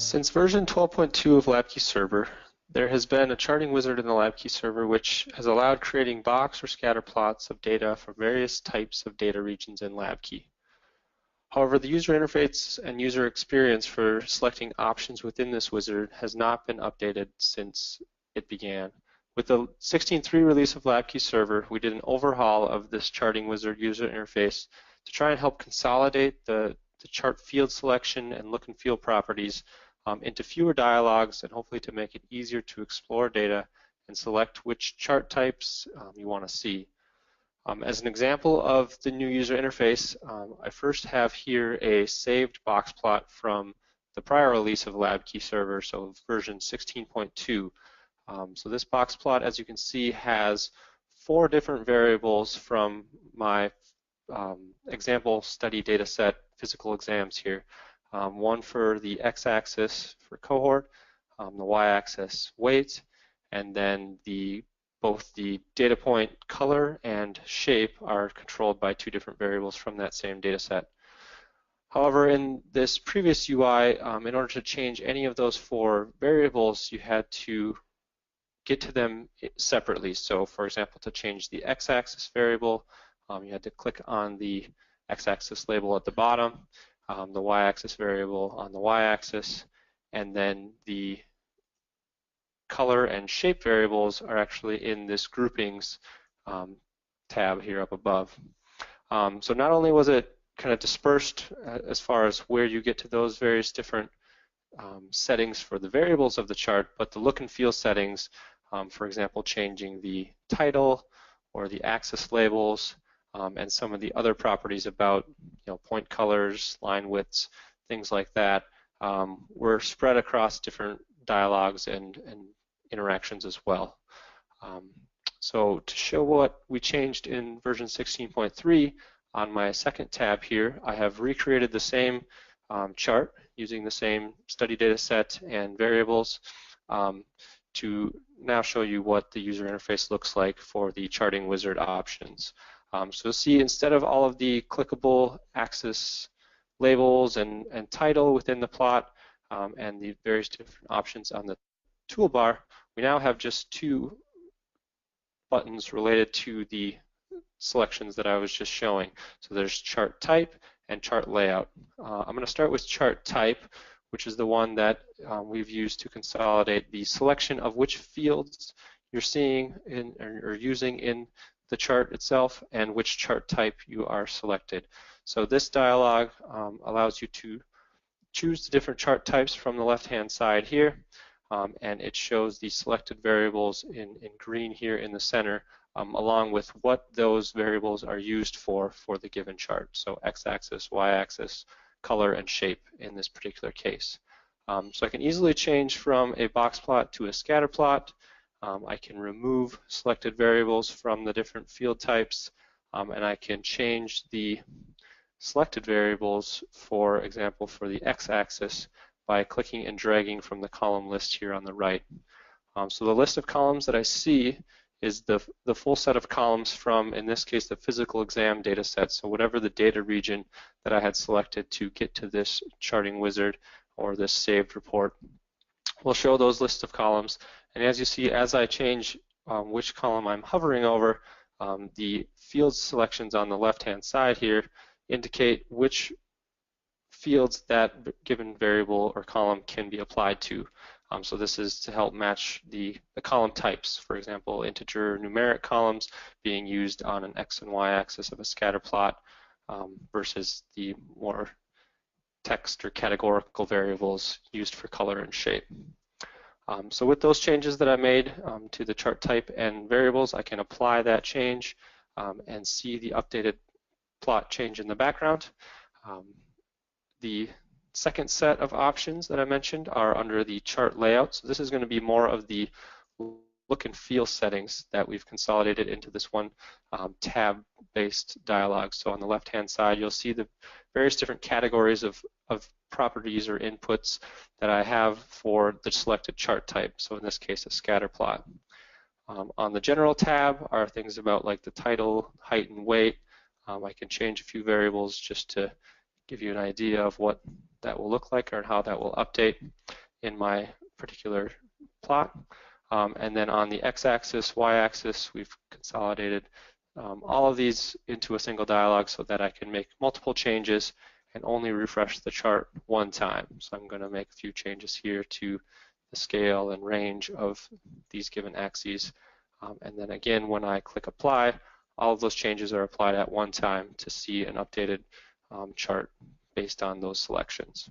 Since version 12.2 of LabKey Server, there has been a charting wizard in the LabKey server which has allowed creating box or scatter plots of data for various types of data regions in LabKey. However, the user interface and user experience for selecting options within this wizard has not been updated since it began. With the 16.3 release of LabKey Server, we did an overhaul of this charting wizard user interface to try and help consolidate the chart field selection and look and feel properties into fewer dialogues, and hopefully to make it easier to explore data and select which chart types you want to see. As an example of the new user interface, I first have here a saved box plot from the prior release of LabKey Server, so version 16.2. So this box plot, as you can see, has 4 different variables from my example study data set physical exams here. One for the x-axis for cohort, the y-axis weight, and then both the data point color and shape are controlled by 2 different variables from that same data set. However, in this previous UI, in order to change any of those 4 variables, you had to get to them separately. So for example, to change the x-axis variable, you had to click on the x-axis label at the bottom, the y-axis variable on the y-axis, and then the color and shape variables are actually in this groupings tab here up above. So not only was it kind of dispersed as far as where you get to those various different settings for the variables of the chart, but the look and feel settings, for example, changing the title or the axis labels, and some of the other properties about point colors, line widths, things like that, were spread across different dialogues and interactions as well. So to show what we changed in version 16.3, on my second tab here, I have recreated the same chart using the same study data set and variables to now show you what the user interface looks like for the charting wizard options. So you'll see, instead of all of the clickable axis labels and title within the plot and the various different options on the toolbar, we now have just 2 buttons related to the selections that I was just showing. So there's chart type and chart layout. I'm going to start with chart type, which is the one that we've used to consolidate the selection of which fields you're seeing or using in the chart itself and which chart type you are selected. So this dialog allows you to choose the different chart types from the left-hand side here, and it shows the selected variables in green here in the center, along with what those variables are used for the given chart. So x-axis, y-axis, color, and shape in this particular case. So I can easily change from a box plot to a scatter plot. I can remove selected variables from the different field types, and I can change the selected variables, for example, for the x-axis by clicking and dragging from the column list here on the right. So the list of columns that I see is the full set of columns from, in this case, the physical exam data set. So whatever the data region that I had selected to get to this charting wizard or this saved report will show those lists of columns. And as you see, as I change which column I'm hovering over, the field selections on the left-hand side here indicate which fields that given variable or column can be applied to. So this is to help match the column types. For example, integer numeric columns being used on an x and y axis of a scatter plot versus the more text or categorical variables used for color and shape. So with those changes that I made to the chart type and variables, I can apply that change and see the updated plot change in the background. The second set of options that I mentioned are under the chart layout. So this is going to be more of the look and feel settings that we've consolidated into this one tab-based dialog. So on the left-hand side, you'll see the various different categories of properties or inputs that I have for the selected chart type. So in this case, a scatter plot. On the general tab are things about like the title, height, and weight. I can change a few variables just to give you an idea of what that will look like or how that will update in my particular plot. And then on the x-axis, y-axis, we've consolidated all of these into a single dialog so that I can make multiple changes and only refresh the chart one time. So I'm going to make a few changes here to the scale and range of these given axes. And then again, when I click apply, all of those changes are applied at one time to see an updated chart based on those selections.